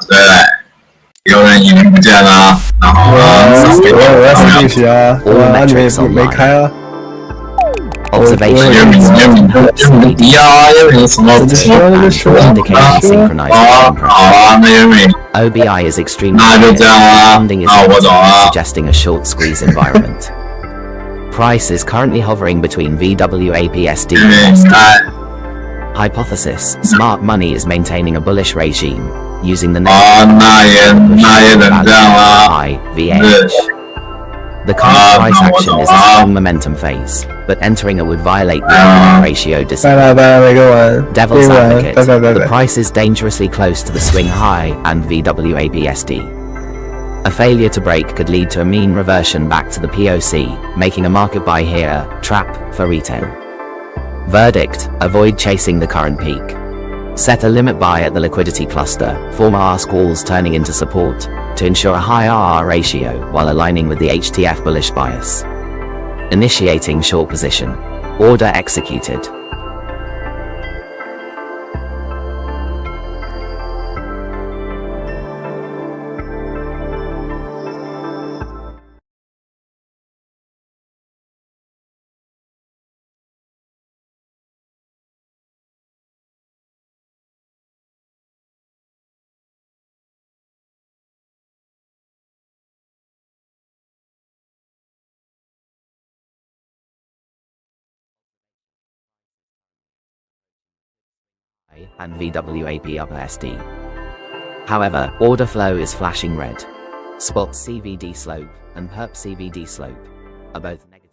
对，有人已经不见了，然后我要死进去啊！你们没开啊？Observation is你啊，因为什么indicating synchronized OBI is extremely funding is suggesting a short squeeze environment. Price is currently hovering between VWAPSD and ST. Hypothesis: smart money is maintaining a bullish regime, using the high VH. The current price action is a strong momentum phase, but entering it would violate the ratio discipline. Devil's advocate: the price is dangerously close to the swing high and VWAPSD. A failure to break could lead to a mean reversion back to the POC, making a market buy here, trap for retail. Verdict: avoid chasing the current peak. Set a limit buy at the liquidity cluster, former ask walls turning into support, to ensure a high RR ratio while aligning with the HTF bullish bias. Initiating short position. Order executed. And VWAP upper SD. However, order flow is flashing red. Spot CVD slope and perp CVD slope are both negative.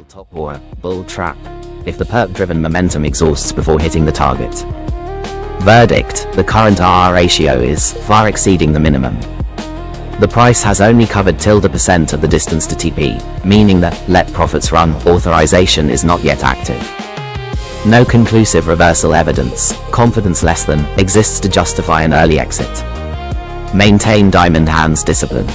top or a bull trap if the perp-driven momentum exhausts before hitting the target. Verdict: the current RR ratio is far exceeding the minimum. The price has only covered %% of the distance to TP, meaning that let profits run authorization is not yet active. No conclusive reversal evidence, confidence less than, exists to justify an early exit. Maintain diamond hands discipline.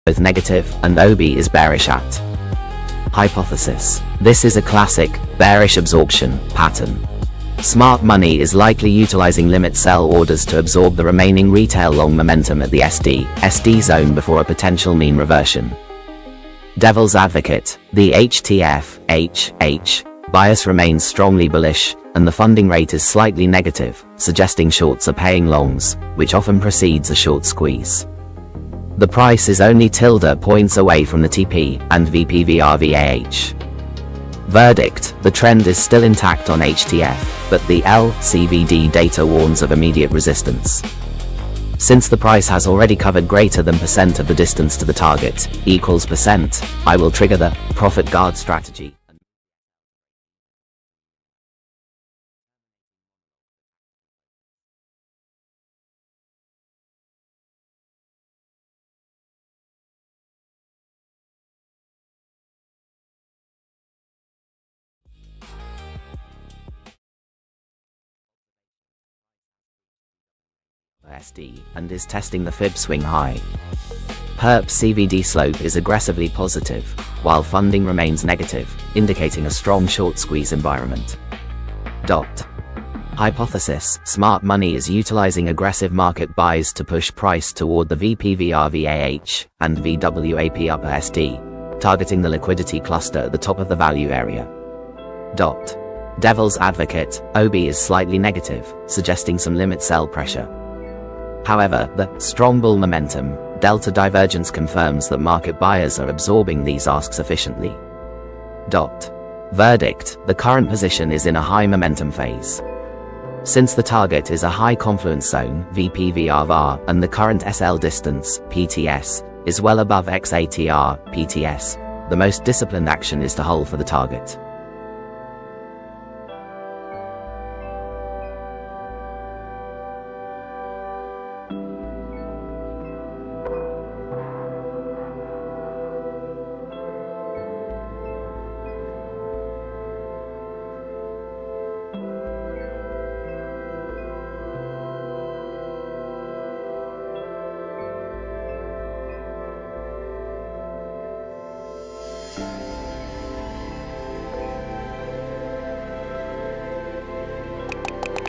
Both negative and OB is bearish at. Hypothesis: this is a classic bearish absorption pattern. Smart money is likely utilizing limit sell orders to absorb the remaining retail long momentum at the SD zone before a potential mean reversion. Devil's advocate: the HTF bias remains strongly bullish, and the funding rate is slightly negative, suggesting shorts are paying longs, which often precedes a short squeeze. The price is only points away from the TP and VPVRVAH. Verdict: the trend is still intact on HTF, but the LCVD data warns of immediate resistance. Since the price has already covered greater than % of the distance to the target, equals %, I will trigger the profit guard strategy. SD and is testing the fib swing high. Perp CVD slope is aggressively positive, while funding remains negative, indicating a strong short squeeze environment. Hypothesis: smart money is utilizing aggressive market buys to push price toward the VPVRVAH and VWAP upper SD, targeting the liquidity cluster at the top of the value area. Devil's advocate: OB is slightly negative, suggesting some limit sell pressure. However, the strong bull momentum delta divergence confirms that market buyers are absorbing these asks efficiently. Verdict: the current position is in a high momentum phase. Since the target is a high confluence zone VPVRVAR and the current SL distance PTS is well above XATR PTS, the most disciplined action is to hold for the target.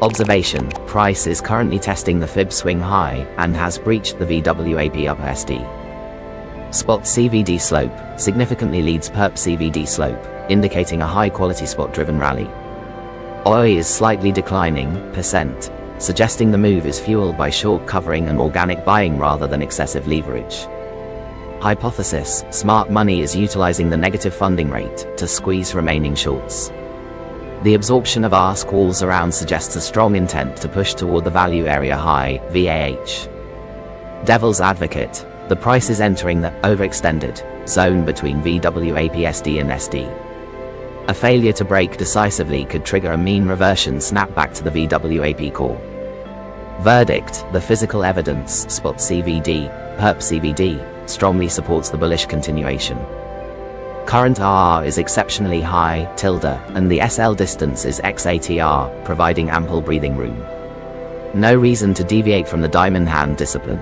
Observation: price is currently testing the fib swing high and has breached the VWAP upper SD. Spot CVD slope significantly leads perp CVD slope, indicating a high quality spot driven rally. OI is slightly declining %, suggesting the move is fueled by short covering and organic buying rather than excessive leverage. Hypothesis: smart money is utilizing the negative funding rate to squeeze remaining shorts. The absorption of ask walls around suggests a strong intent to push toward the value area high VAH. Devil's advocate: the price is entering the overextended zone between VWAP-SD and SD. A failure to break decisively could trigger a mean reversion snap back to the VWAP core. Verdict: the physical evidence spot CVD, perp CVD strongly supports the bullish continuation. Current RR is exceptionally high and the SL distance is XATR, providing ample breathing room. No reason to deviate from the diamond hand discipline.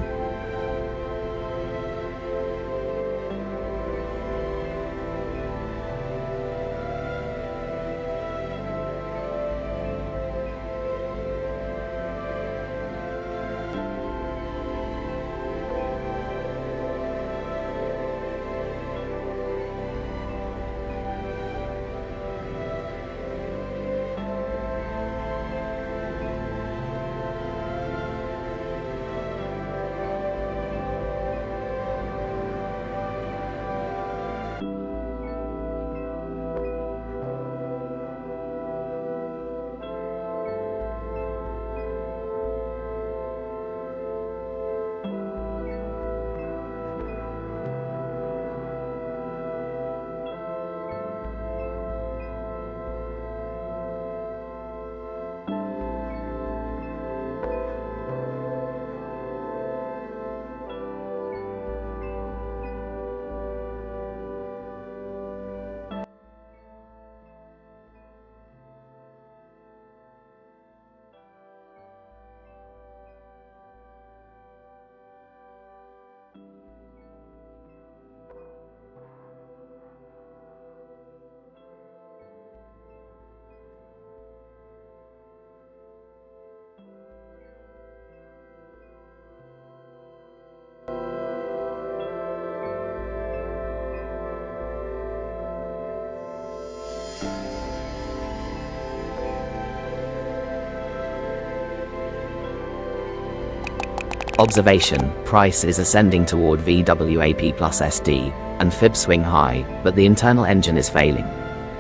Observation, price is ascending toward VWAP plus SD, and fib swing high, but the internal engine is failing.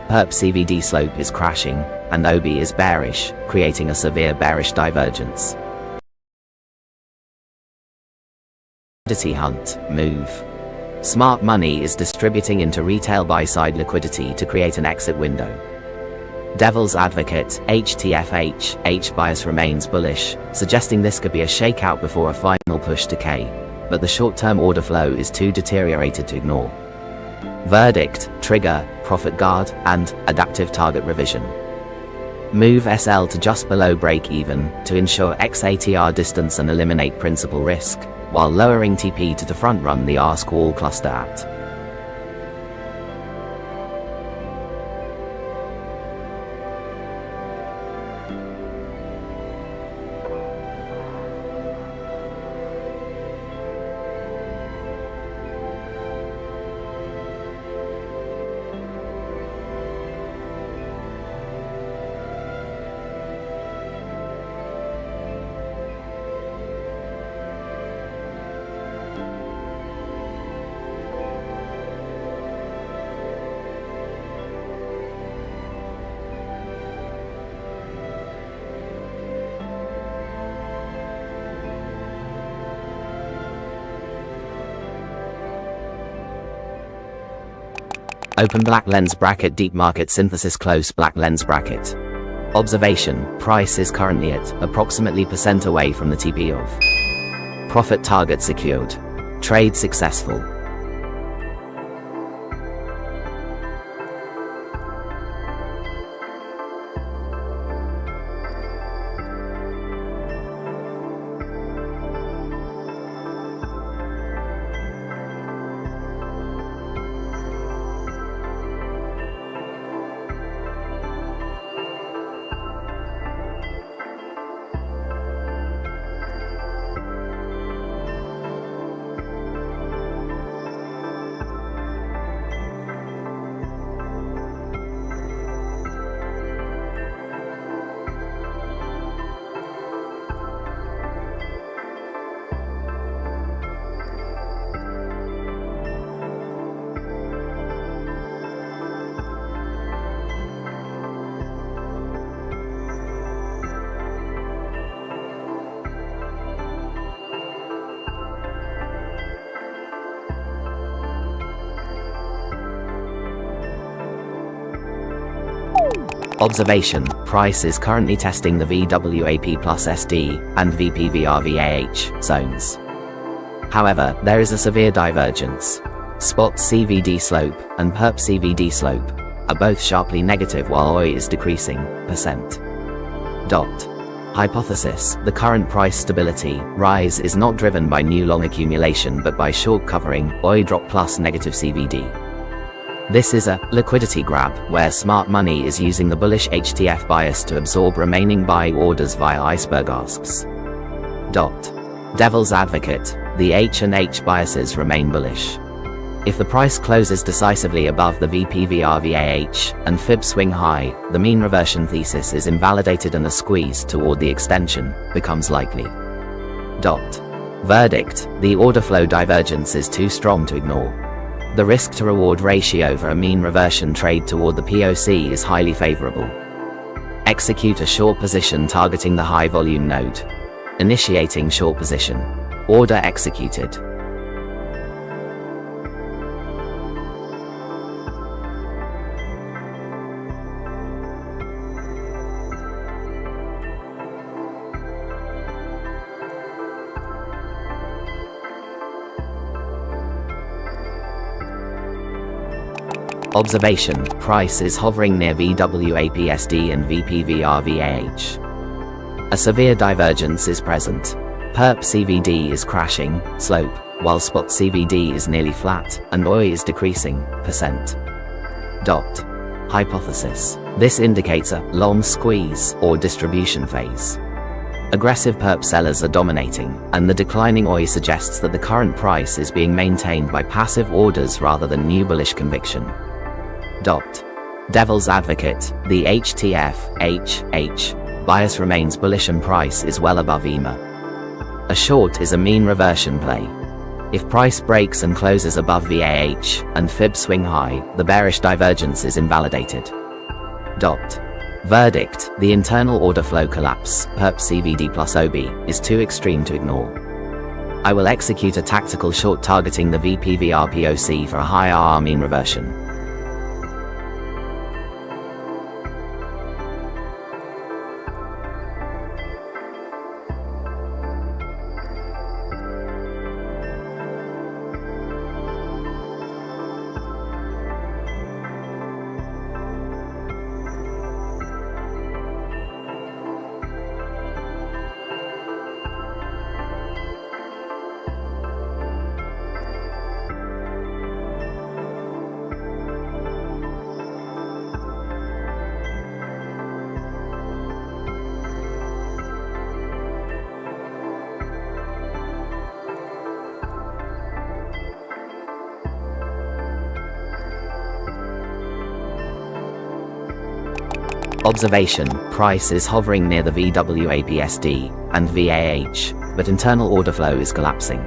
Perp CVD slope is crashing, and OB is bearish, creating a severe bearish divergence. Liquidity hunt, move. Smart money is distributing into retail buy-side liquidity to create an exit window. Devil's advocate, HTFH, H bias remains bullish, suggesting this could be a shakeout before a final push decay, but the short-term order flow is too deteriorated to ignore. Verdict, trigger, profit guard, and adaptive target revision. Move SL to just below break-even to ensure XATR distance and eliminate principal risk, while lowering TP to front-run the R-squall cluster at. Open black lens bracket, deep market synthesis, close black lens bracket. Observation, price is currently at approximately % away from the TP of. Profit target secured. Trade successful. Observation, price is currently testing the VWAP plus SD and VPVRVAH zones. However, there is a severe divergence. Spot CVD slope and perp CVD slope are both sharply negative while OI is decreasing %. Hypothesis, the current price stability rise is not driven by new long accumulation but by short covering OI drop plus negative CVD. This is a liquidity grab where smart money is using the bullish HTF bias to absorb remaining buy orders via iceberg asks. Devil's advocate, the H and H biases remain bullish. If the price closes decisively above the VPVRVAH and fib swing high, the mean reversion thesis is invalidated and a squeeze toward the extension becomes likely. Verdict, the order flow divergence is too strong to ignore. The risk-to-reward ratio for a mean reversion trade toward the POC is highly favorable. Execute a short position targeting the high volume node. Initiating short position. Order executed. Observation, price is hovering near VWAP/SD and VPVRVAH. A severe divergence is present. Perp CVD is crashing, slope, while spot CVD is nearly flat, and OI is decreasing, %. Hypothesis, this indicates a long squeeze or distribution phase. Aggressive perp sellers are dominating, and the declining OI suggests that the current price is being maintained by passive orders rather than new bullish conviction. Devil's advocate, the HTF/HH bias remains bullish and price is well above EMA. A short is a mean reversion play. If price breaks and closes above VAH and fib swing high, the bearish divergence is invalidated. Verdict: the internal order flow collapse, perp CVD plus OB, is too extreme to ignore. I will execute a tactical short targeting the VPVR POC for a high RR mean reversion. Observation: price is hovering near the VWAPSD and VAH, but internal order flow is collapsing.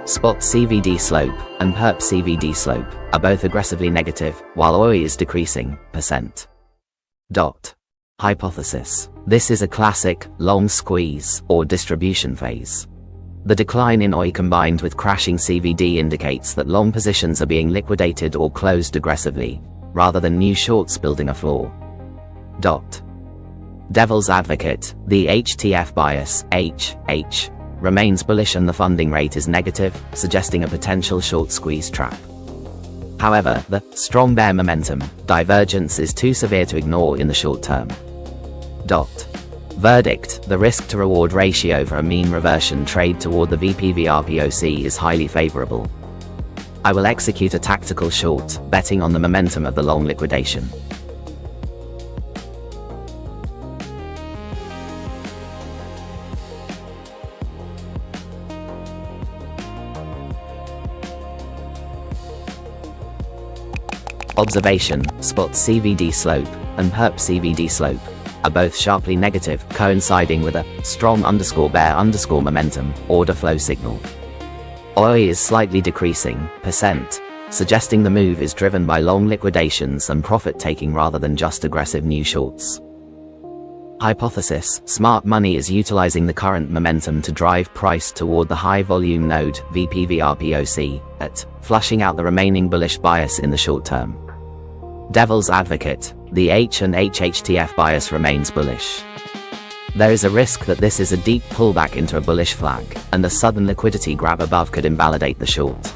Spot CVD slope and perp CVD slope are both aggressively negative, while OI is decreasing, %. Hypothesis: this is a classic, long squeeze, or distribution phase. The decline in OI combined with crashing CVD indicates that long positions are being liquidated or closed aggressively, rather than new shorts building a floor. Devil's advocate: the HTF bias, HH, remains bullish and the funding rate is negative, suggesting a potential short squeeze trap. However, the strong bear momentum divergence is too severe to ignore in the short term. Verdict: the risk to reward ratio for a mean reversion trade toward the VPVR POC is highly favorable. I will execute a tactical short, betting on the momentum of the long liquidation. Observation: spot CVD slope and perp CVD slope are both sharply negative, coinciding with a strong bear momentum order flow signal. OI is slightly decreasing, %, suggesting the move is driven by long liquidations and profit taking rather than just aggressive new shorts. Hypothesis: smart money is utilizing the current momentum to drive price toward the high volume node VPVR POC, flushing out the remaining bullish bias in the short term. Devil's advocate: the H and HHTF bias remains bullish. There is a risk that this is a deep pullback into a bullish flag, and a sudden liquidity grab above could invalidate the short.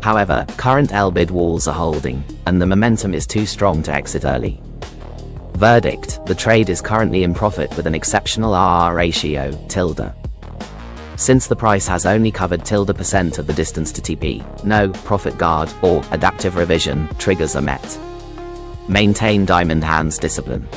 However, current L-bid walls are holding, and the momentum is too strong to exit early. Verdict: the trade is currently in profit with an exceptional RR ratio, tilde. Since the price has only covered %, of the distance to TP, no profit guard or adaptive revision triggers are met. Maintain diamond hands discipline.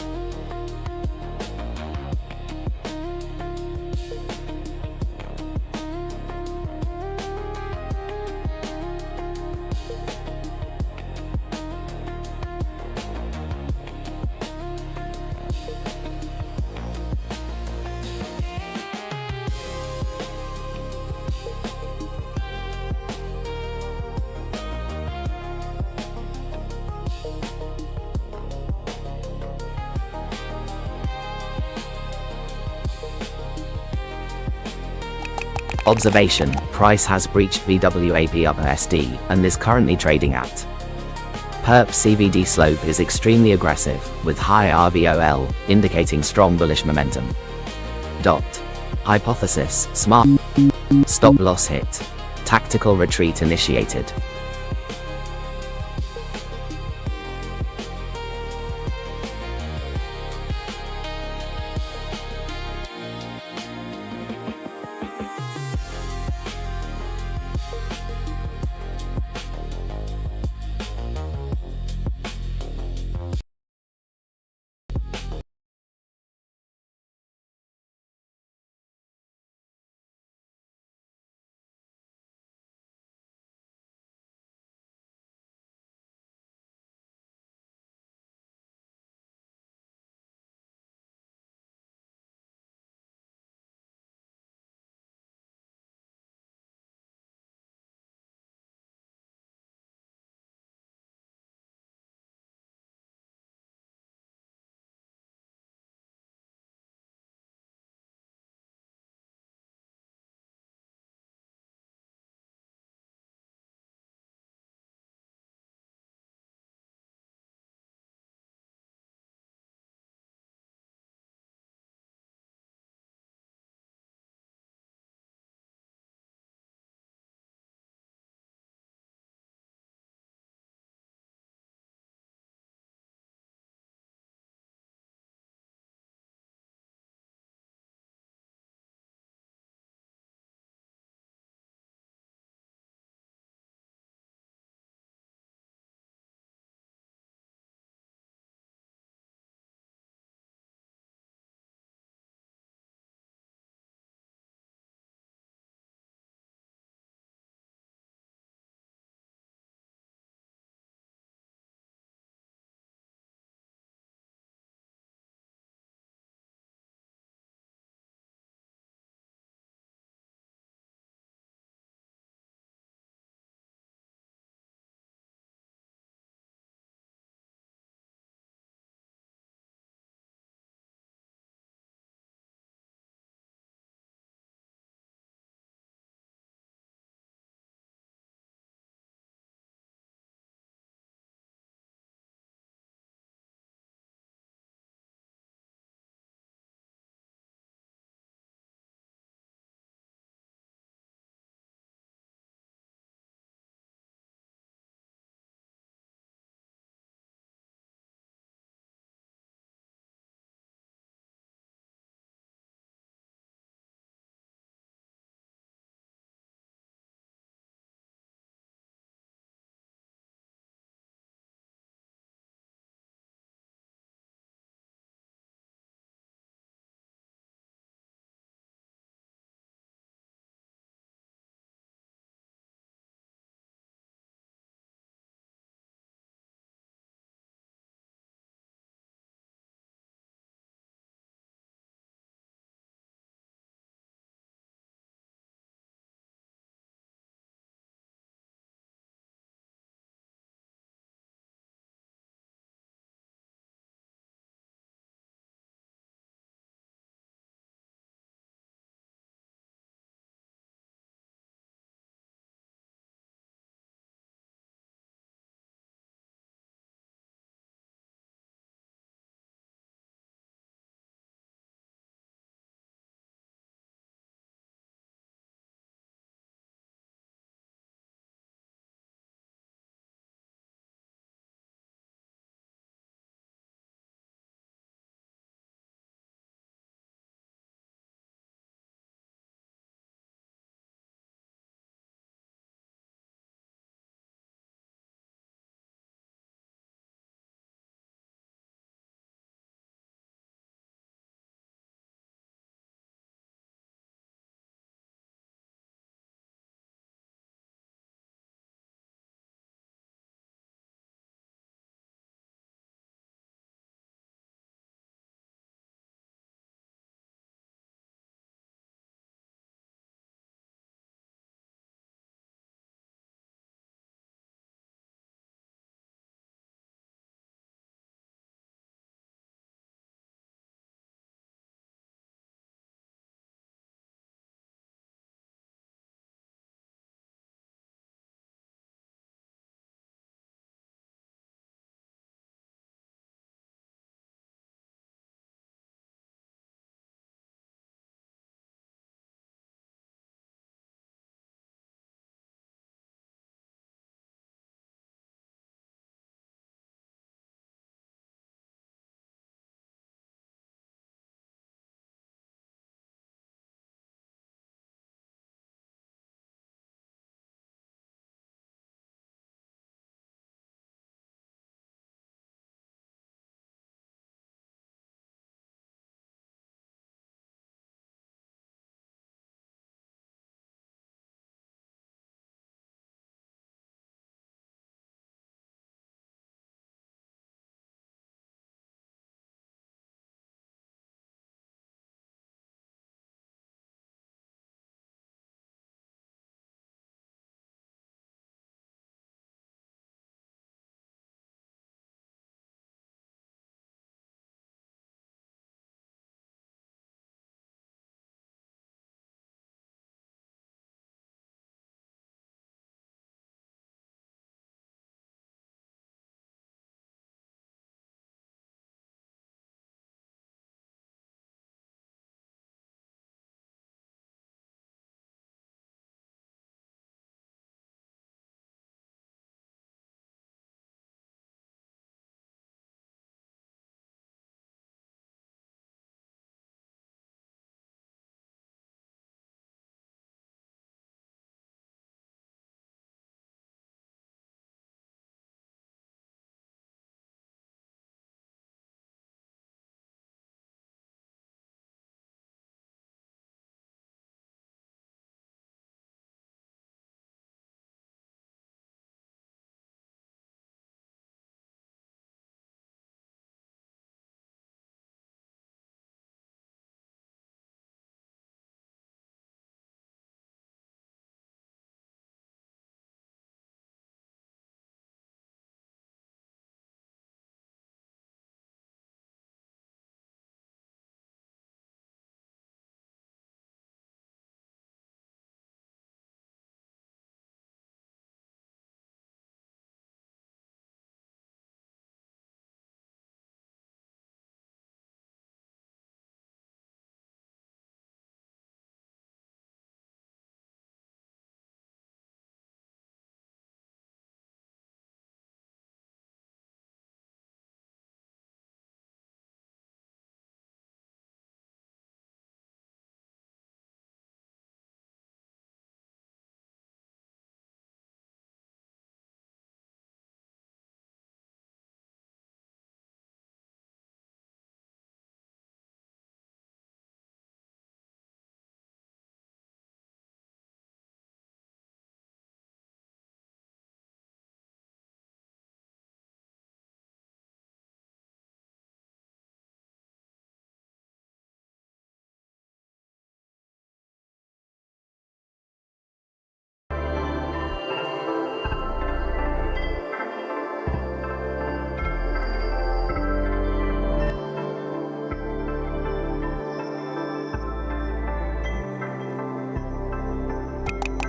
Observation: price has breached VWAP upper SD and is currently trading at. Perp CVD slope is extremely aggressive, with high RVOL, indicating strong bullish momentum. Hypothesis: smart stop loss hit. Tactical retreat initiated.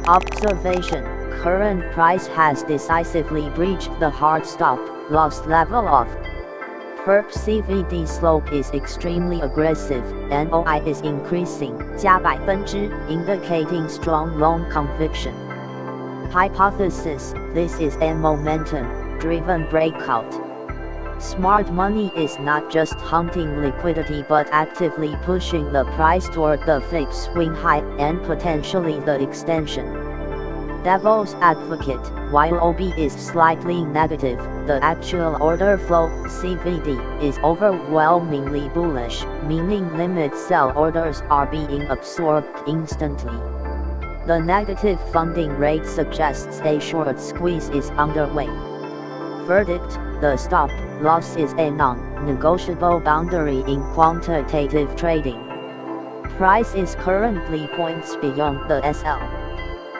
Observation: current price has decisively breached the hard stop loss level of perp CVD slope is extremely aggressive, NOI is increasing, 加%, indicating strong long conviction. Hypothesis: this is a momentum-driven breakout. Smart money is not just hunting liquidity but actively pushing the price toward the fixed swing high and potentially the extension. Devil's advocate: while OB is slightly negative, the actual order flow (CVD) is overwhelmingly bullish, meaning limit sell orders are being absorbed instantly. The negative funding rate suggests a short squeeze is underway. Verdict: the stop loss is a non-negotiable boundary in quantitative trading. Price is currently points beyond the SL.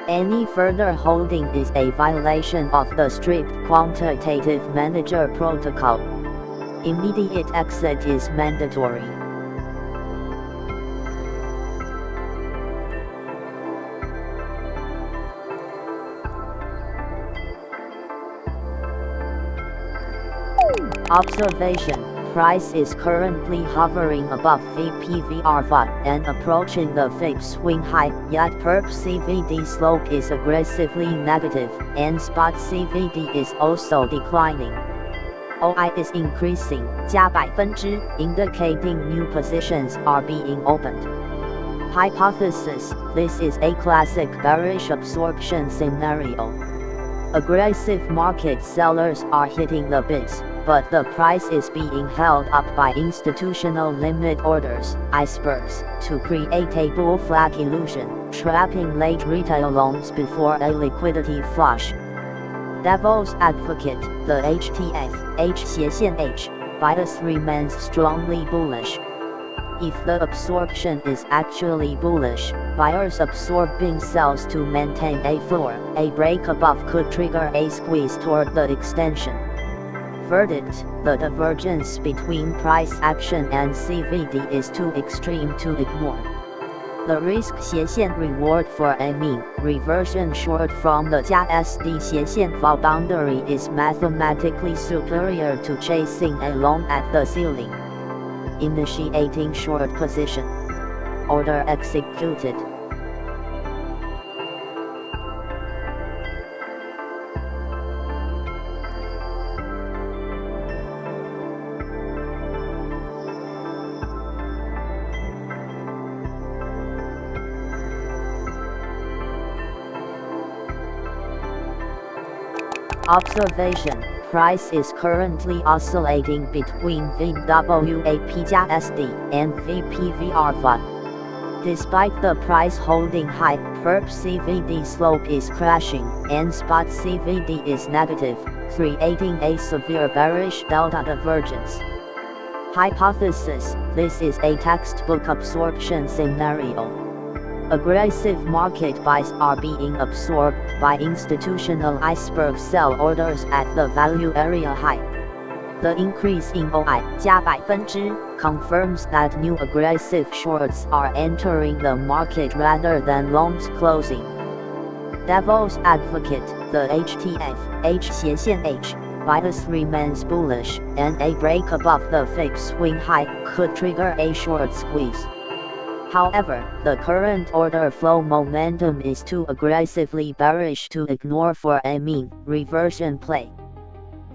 Any further holding is a violation of the strict quantitative manager protocol. Immediate exit is mandatory. Observation: price is currently hovering above VPVR5 and approaching the fixed swing high, yet perp CVD slope is aggressively negative, and spot CVD is also declining. OI is increasing, 加%, indicating new positions are being opened. Hypothesis: this is a classic bearish absorption scenario. Aggressive market sellers are hitting the bids, but the price is being held up by institutional limit orders, icebergs, to create a bull flag illusion, trapping late retail loans before a liquidity flush. Devil's advocate: the HTF, H/H, bias remains strongly bullish. If the absorption is actually bullish, buyers absorbing sells to maintain a floor. A break above could trigger a squeeze toward the extension. Verdict: the divergence between price action and CVD is too extreme to ignore. The risk 斜线 reward for a mean reversion short from the 加 SD 斜线 fall boundary is mathematically superior to chasing a long at the ceiling. Initiating short position. Order executed. Observation: price is currently oscillating between VWAP/SD and VPVR5. Despite the price holding high, perp CVD slope is crashing, and spot CVD is negative, creating a severe bearish delta divergence. Hypothesis: this is a textbook absorption scenario. Aggressive market buys are being absorbed by institutional iceberg sell orders at the value area high. The increase in OI 加%, confirms that new aggressive shorts are entering the market rather than longs closing. Devil's advocate: the HTF, H/H, bias remains bullish, and a break above the fixed swing high could trigger a short squeeze. However, the current order flow momentum is too aggressively bearish to ignore for a mean reversion play.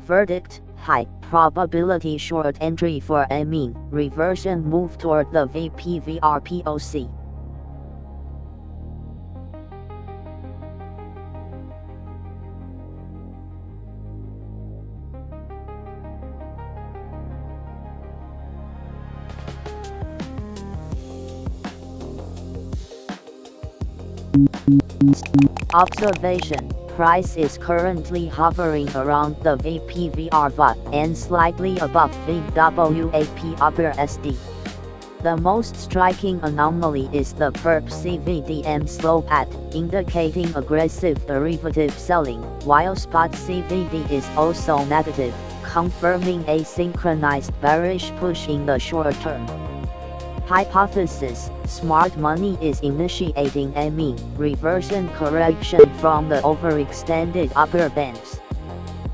Verdict: high probability short entry for a mean reversion move toward the VPVR POC. Observation: price is currently hovering around the VPVR and slightly above VWAP upper SD. The most striking anomaly is the perp CVDM slope at, indicating aggressive derivative selling, while spot CVD is also negative, confirming a synchronized bearish push in the short term. Hypothesis: smart money is initiating a mean reversion correction from the overextended upper bands.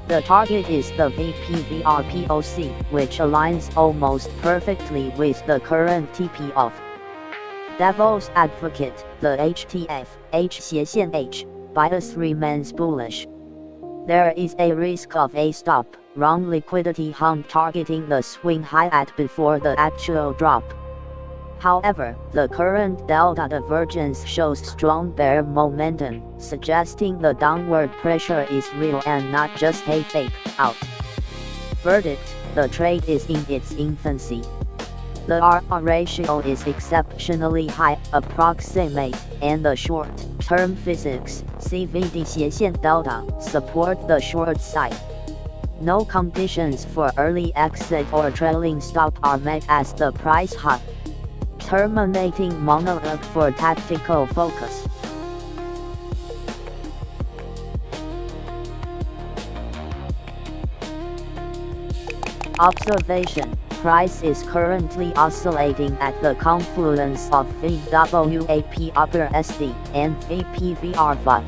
The target is the VPVR-POC, which aligns almost perfectly with the current TP of Devil's Advocate, the HTF, H/H, bias remains bullish. There is a risk of a stop-run liquidity hunt targeting the swing high at before the actual drop. However, the current delta divergence shows strong bear momentum, suggesting the downward pressure is real and not just a fake out. Verdict: the trade is in its infancy. The RR ratio is exceptionally high, approximate, and the short-term physics, CVD 斜线 delta, support the short side. No conditions for early exit or trailing stop are met as the price high, terminating monologue for tactical focus. Observation: price is currently oscillating at the confluence of VWAP upper SD and VPVR-VAP.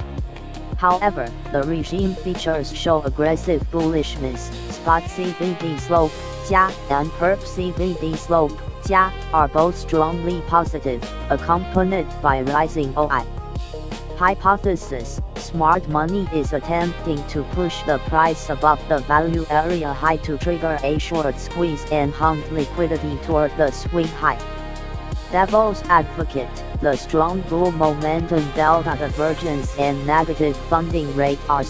However, the regime features show aggressive bullishness. Spot CVD slope, 加 and perp CVD slope, 加 are both strongly positive, accompanied by rising OI. Hypothesis: smart money is attempting to push the price above the value area high to trigger a short squeeze and hunt liquidity toward the swing high. Devil's Advocate: the strong bull momentum, delta divergence, and negative funding rate are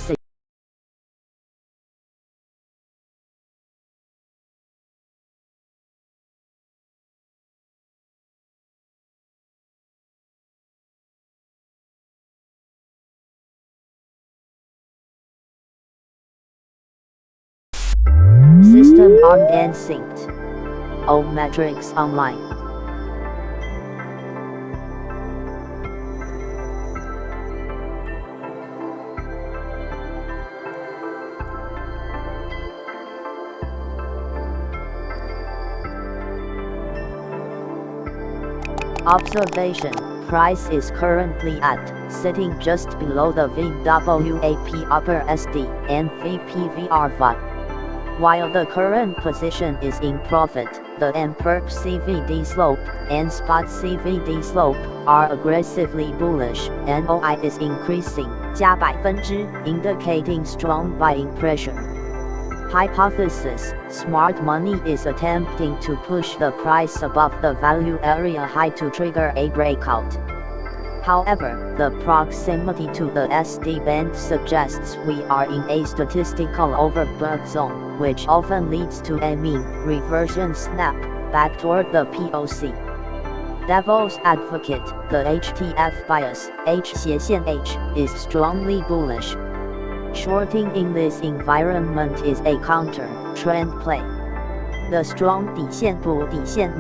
System armed and synced. All metrics online. Observation: price is currently sitting just below the VWAP upper SD and VPVR-VAP. While the current position is in profit, the MPerp CVD slope and spot CVD slope are aggressively bullish, and OI is increasing, 加%, indicating strong buying pressure. Hypothesis: smart money is attempting to push the price above the value area high to trigger a breakout. However, the proximity to the SD band suggests we are in a statistical overbought zone, which often leads to a mean reversion snap back toward the POC. Devil's Advocate: the HTF bias, H/H, is strongly bullish. Shorting in this environment is a counter-trend play. The strong 底线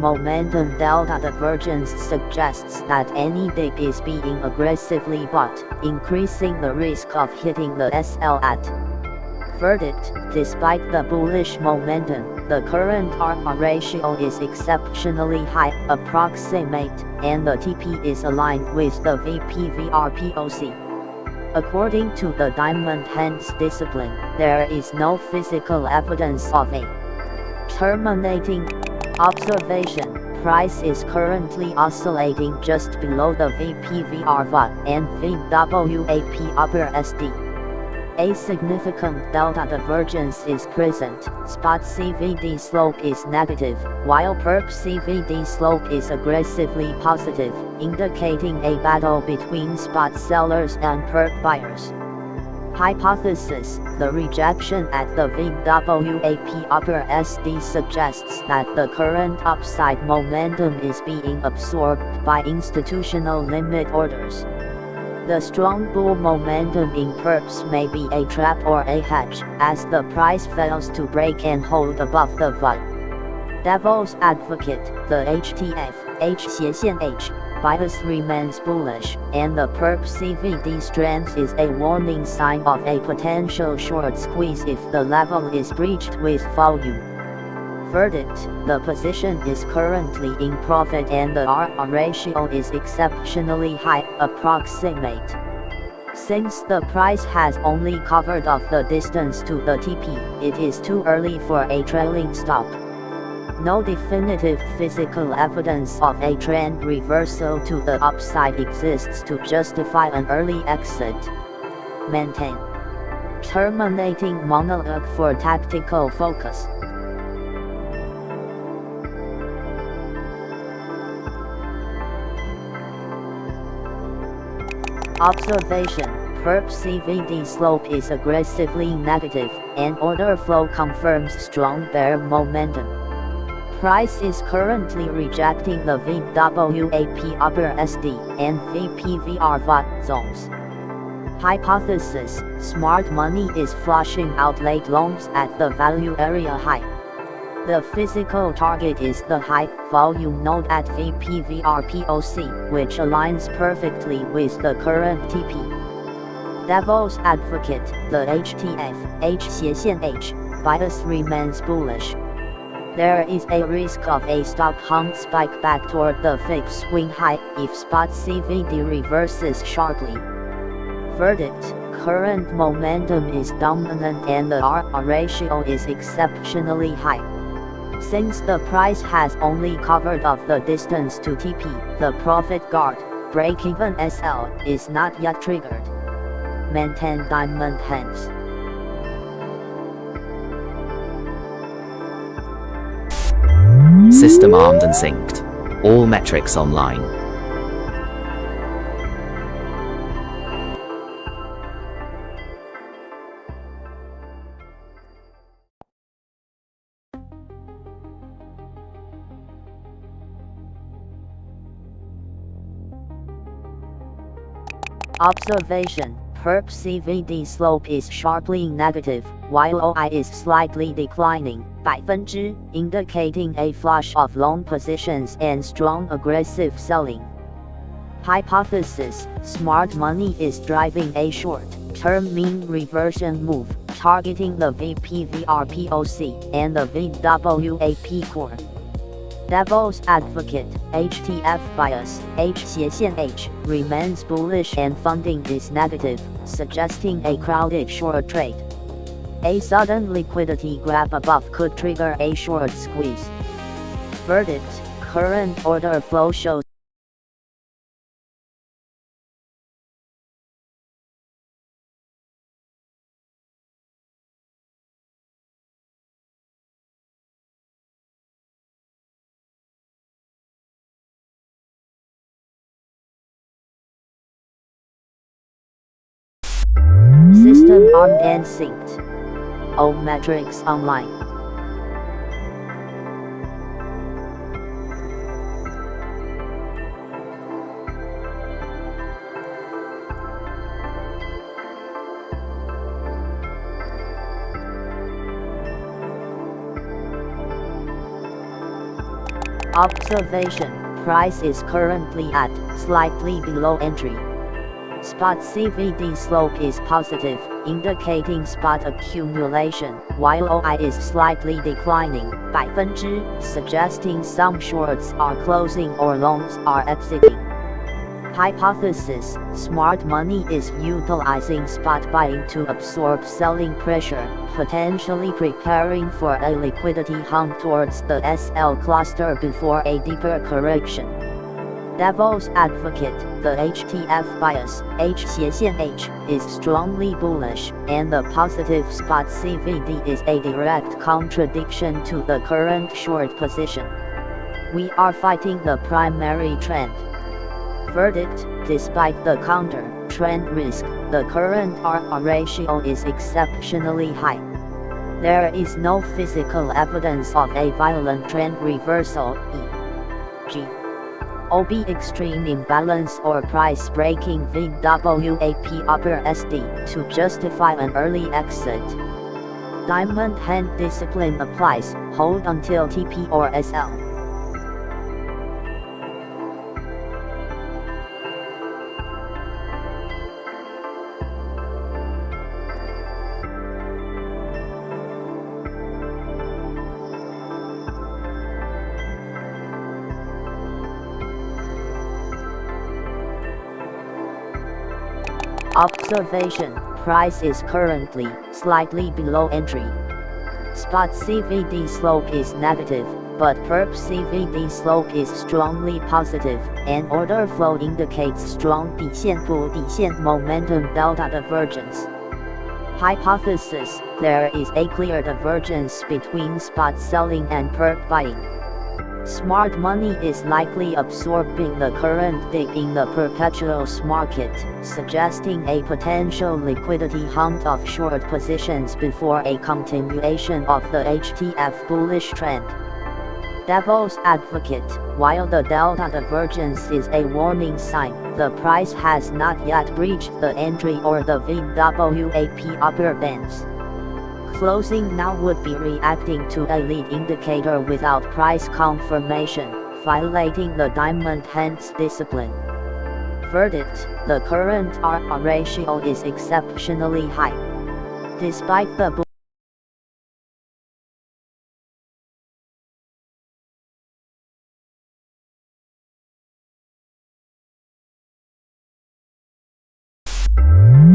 momentum delta divergence suggests that any dip is being aggressively bought, increasing the risk of hitting the SL at. Verdict: despite the bullish momentum, the current RR ratio is exceptionally high, approximate, and the TP is aligned with the VPVR-POC. According to the Diamond Hands discipline, there is no physical evidence of a terminating. Observation: price is currently oscillating just below the VPVR-VAP and VWAP upper SD. A significant delta divergence is present. Spot CVD slope is negative, while perp CVD slope is aggressively positive, indicating a battle between spot sellers and perp buyers. Hypothesis: the rejection at the VWAP upper SD suggests that the current upside momentum is being absorbed by institutional limit orders. The strong bull momentum in perps may be a trap or a hedge, as the price fails to break and hold above the VWAP. Devil's Advocate: the HTF, H/H, bias remains bullish, and the perp CVD strength is a warning sign of a potential short squeeze if the level is breached with volume. Verdict: the position is currently in profit and the RR ratio is exceptionally high, approximate. Since the price has only covered off the distance to the TP, it is too early for a trailing stop. No definitive physical evidence of a trend reversal to the upside exists to justify an early exit. Maintain. Terminating monologue for tactical focus. Observation: perp CVD slope is aggressively negative, and order flow confirms strong bear momentum. Price is currently rejecting the VWAP upper SD and VPVR zones. Hypothesis: smart money is flushing out late longs at the value area high. The physical target is the high volume node at VPVR POC, which aligns perfectly with the current TP. Devil's advocate: the HTF H/H bias remains bullish. There is a risk of a stop hunt spike back toward the fake swing high if spot CVD reverses sharply. Verdict: current momentum is dominant and the RR ratio is exceptionally high. Since the price has only covered off the distance to TP, the profit guard, break-even SL, is not yet triggered. Maintain diamond hands. System armed and synced. All metrics online. Observation: perp CVD slope is sharply negative, while OI is slightly declining, 0%, indicating a flush of long positions and strong aggressive selling. Hypothesis: smart money is driving a short-term mean reversion move, targeting the VPVR POC and the VWAP core. Devil's advocate: HTF bias H/H remains bullish and funding is negative, suggesting a crowded short trade. A sudden liquidity grab above could trigger a short squeeze. Verdict: current order flow shows system armed and synced. All metrics online. Observation: price is currently at slightly below entry. Spot CVD slope is positive, indicating spot accumulation, while OI is slightly declining, 0%, suggesting some shorts are closing or longs are exiting. Hypothesis: smart money is utilizing spot buying to absorb selling pressure, potentially preparing for a liquidity hunt towards the SL cluster before a deeper correction. Devil's advocate: the HTF bias H/H is strongly bullish, and the positive spot CVD is a direct contradiction to the current short position. We are fighting the primary trend. Verdict: despite the counter trend risk, the current RR ratio is exceptionally high. There is no physical evidence of a violent trend reversal, e.g. OB extreme imbalance or price breaking VWAP upper SD, to justify an early exit. Diamond hand discipline applies, hold until TP or SL. Observation: price is currently slightly below entry. Spot CVD slope is negative, but perp CVD slope is strongly positive, and order flow indicates strong 底线 momentum delta divergence. Hypothesis: there is a clear divergence between spot selling and perp buying. Smart money is likely absorbing the current dip in the perpetuals market, suggesting a potential liquidity hunt of short positions before a continuation of the HTF bullish trend. Devil's advocate: while the delta divergence is a warning sign, the price has not yet breached the entry or the VWAP upper bands. Closing now would be reacting to a lead indicator without price confirmation, violating the diamond hands discipline. Verdict: the current RR ratio is exceptionally high. Despite the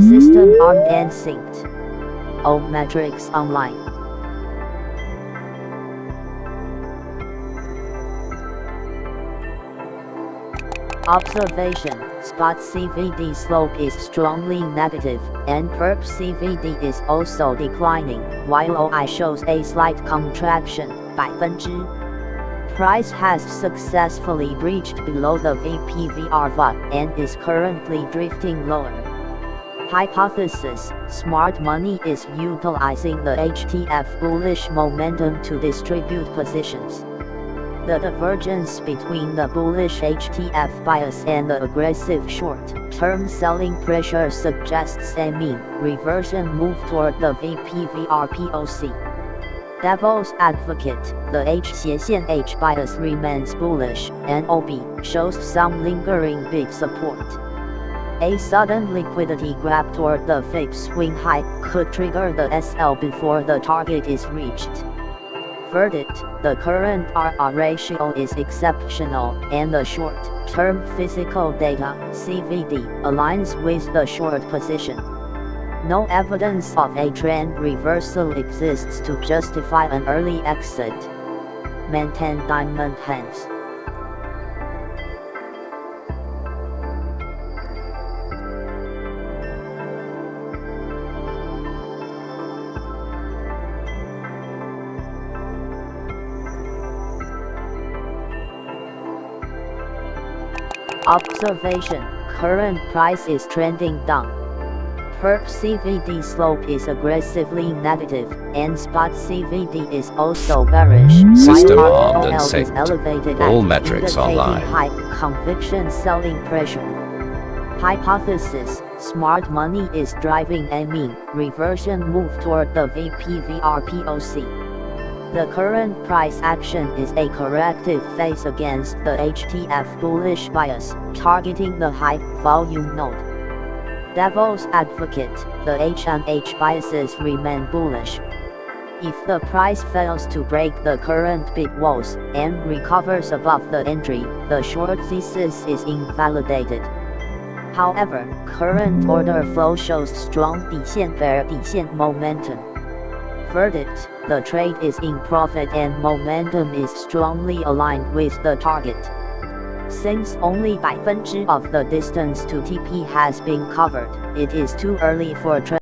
system armed and synced. Metrics online. Observation: spot CVD slope is strongly negative, and perp CVD is also declining, while OI shows a slight contraction, 百分之. Price has successfully breached below the VPVR and is currently drifting lower. Hypothesis: smart money is utilizing the HTF bullish momentum to distribute positions. The divergence between the bullish HTF bias and the aggressive short-term selling pressure suggests a mean reversion move toward the VPVR POC. Devil's advocate: the H bias remains bullish, and OB shows some lingering big support. A sudden liquidity grab toward the fake swing high could trigger the SL before the target is reached. Verdict: the current RR ratio is exceptional, and the short-term physical data (CVD) aligns with the short position. No evidence of a trend reversal exists to justify an early exit. Maintain diamond hands. Observation: current price is trending down. Perp CVD slope is aggressively negative, and spot CVD is also bearish. System while armed and ROL is synced. elevated All at metrics indicating online. high conviction selling pressure. Hypothesis: smart money is driving a mean reversion move toward the VPVR POC. The current price action is a corrective phase against the HTF bullish bias, targeting the high volume node. Devil's advocate: the H&H biases remain bullish. If the price fails to break the current bid walls and recovers above the entry, the short thesis is invalidated. However, current order flow shows strong 底线 bear 底线 momentum. Verdict: the trade is in profit and momentum is strongly aligned with the target. Since only 百分之 of the distance to TP has been covered, it is too early for trade.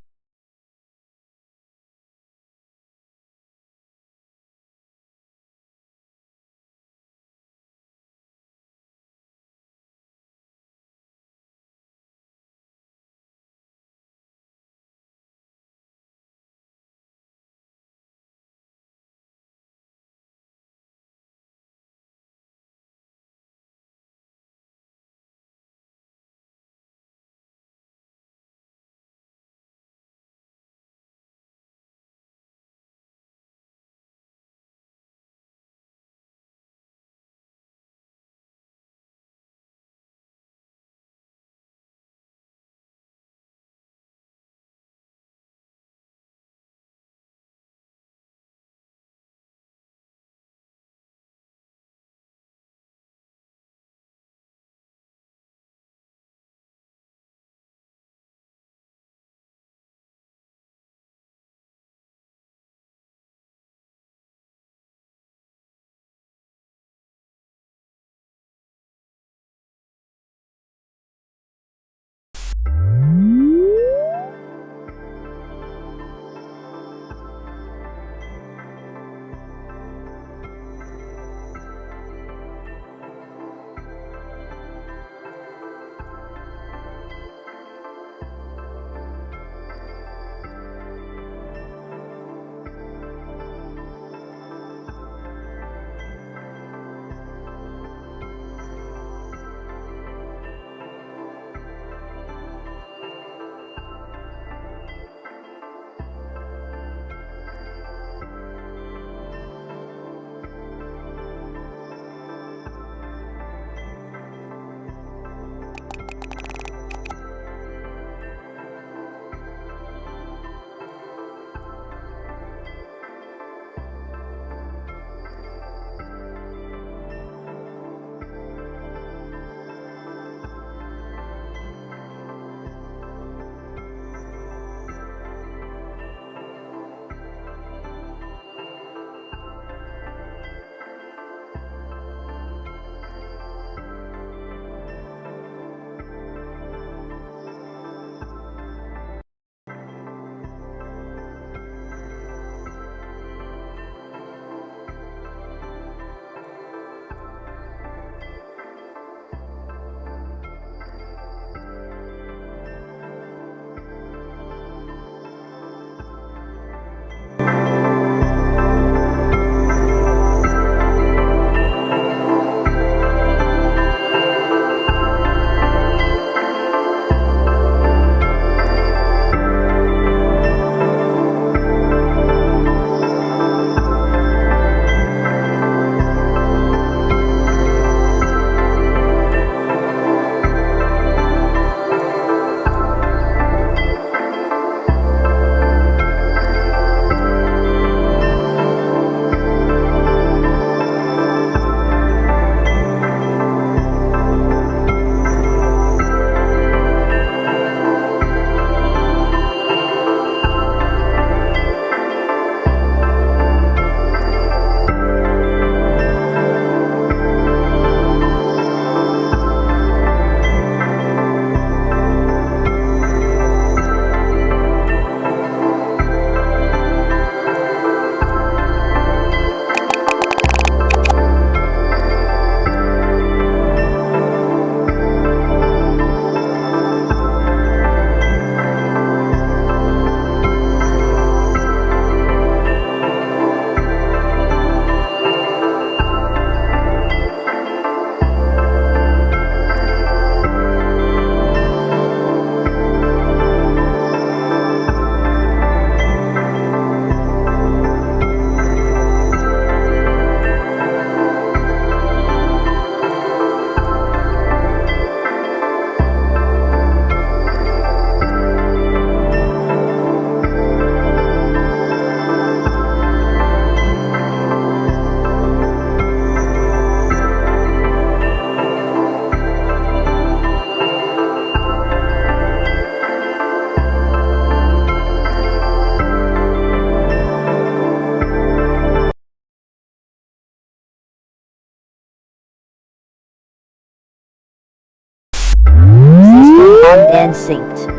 synced.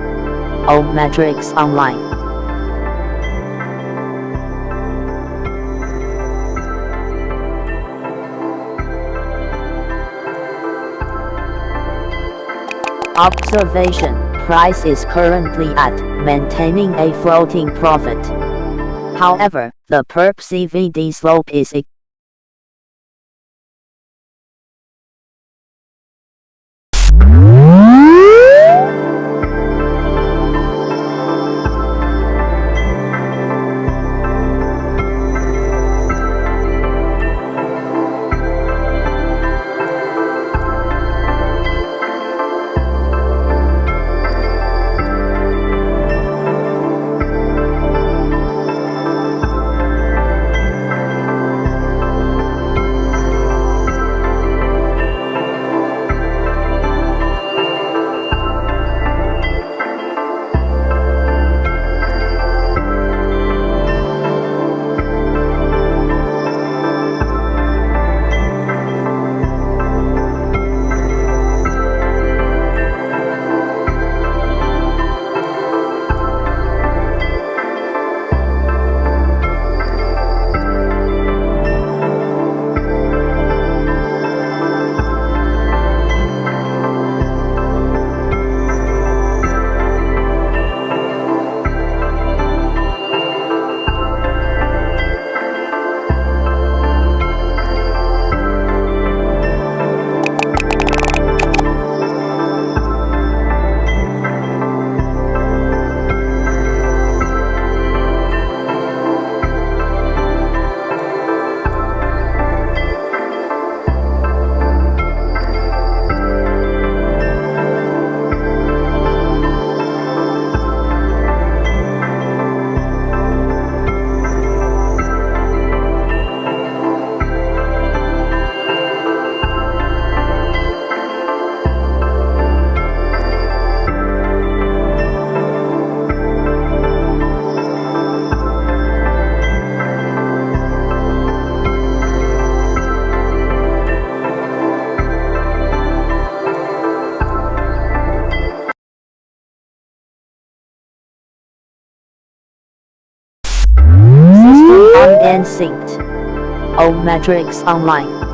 O metrics online. Observation: price is currently at maintaining a floating profit. However, the perp CVD slope is and synced. O metrics online.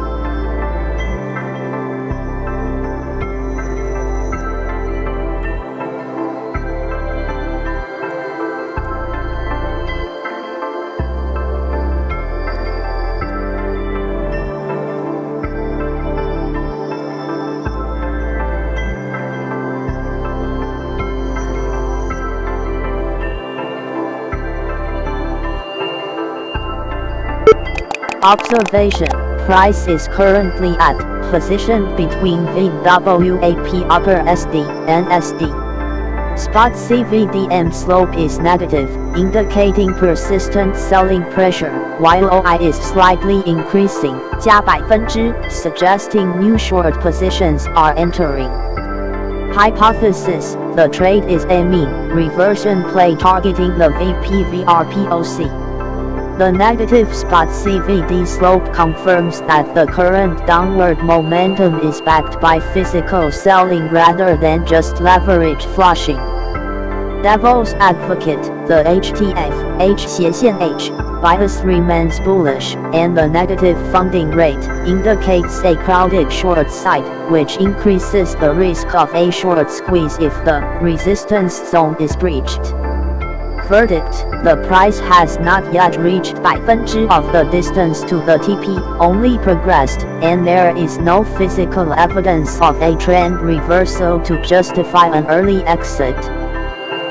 Observation: price is currently at positioned between VWAP upper SD and SD. Spot CVDM slope is negative, indicating persistent selling pressure, while OI is slightly increasing, 加%, suggesting new short positions are entering. Hypothesis: the trade is a mean reversion play targeting the VPVRPOC. The negative spot CVD slope confirms that the current downward momentum is backed by physical selling rather than just leverage flushing. Devil's advocate: the HTF H bias remains bullish, and the negative funding rate indicates a crowded short side, which increases the risk of a short squeeze if the resistance zone is breached. Verdict: the price has not yet reached % of the distance to the TP, only progressed, and there is no physical evidence of a trend reversal to justify an early exit.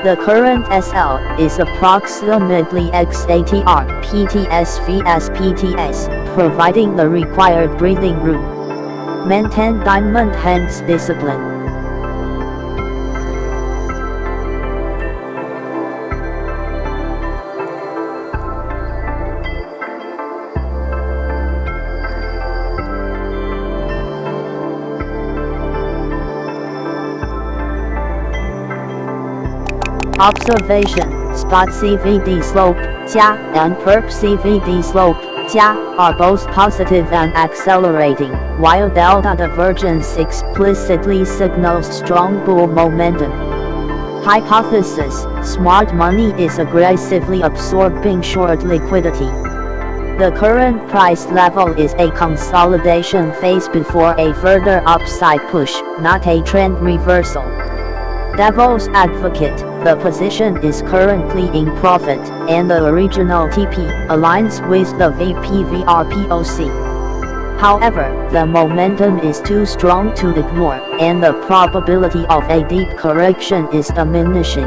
The current SL is approximately XATR PTS vs PTS, providing the required breathing room. Maintain diamond hands discipline. Observation: spot CVD slope, 加, and perp CVD slope, 加, are both positive and accelerating, while delta divergence explicitly signals strong bull momentum. Hypothesis: smart money is aggressively absorbing short liquidity. The current price level is a consolidation phase before a further upside push, not a trend reversal. Devil's advocate: the position is currently in profit, and the original TP aligns with the VPVRPOC. However, the momentum is too strong to ignore, and the probability of a deep correction is diminishing.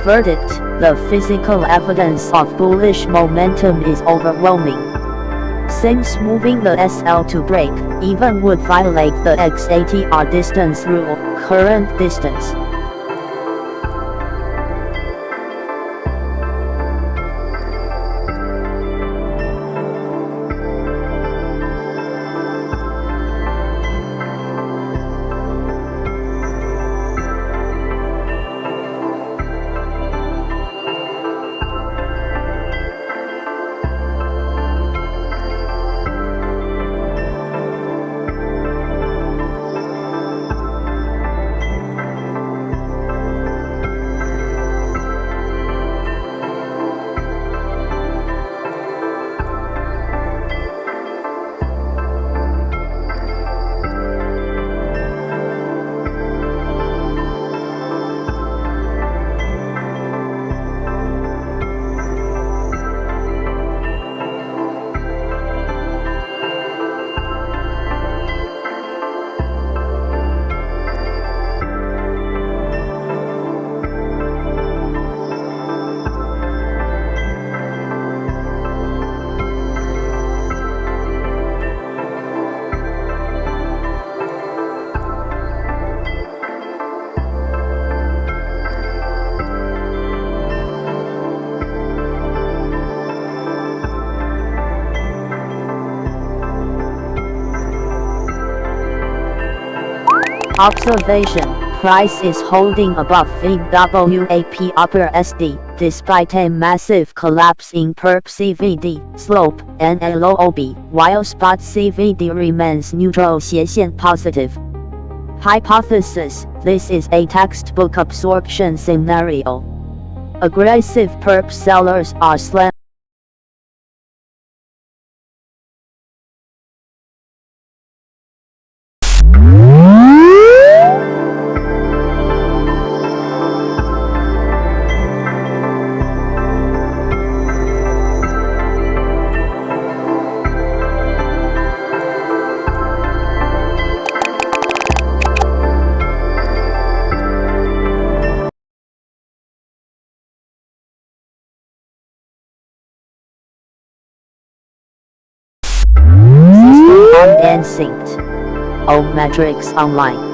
Verdict: the physical evidence of bullish momentum is overwhelming. Since moving the SL to break even would violate the XATR distance rule, current distance. Observation: price is holding above VWAP upper SD, despite a massive collapse in perp CVD, slope, and a low OB, while spot CVD remains neutral斜线 positive. Hypothesis: this is a textbook absorption scenario. Aggressive perp sellers are slammed. And synced. O Metrics Online.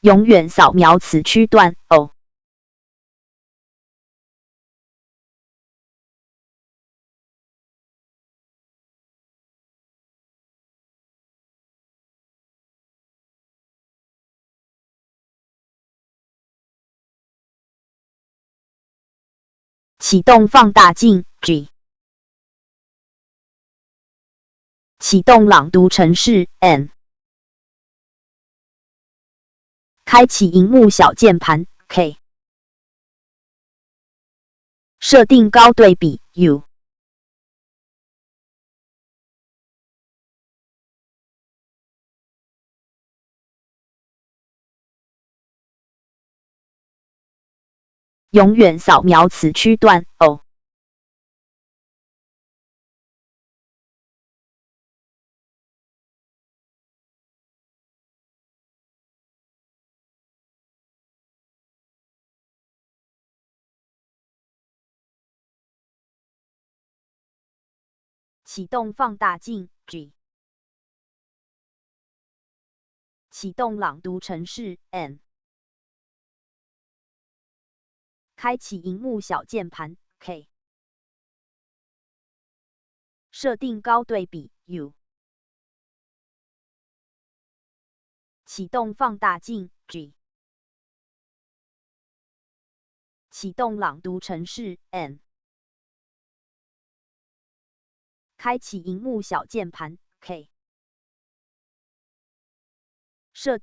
永远扫描此区段 O。启动放大镜 G。启动朗读程式 N。开启萤幕小键盘 K。设定高对比 U。永远扫描此区段 O。启动放大镜 G。启动朗读程式 N。开启萤幕小键盘 K。设定高对比 U。启动放大镜 G。启动朗读程式 N。开启萤幕小键盘 K。设定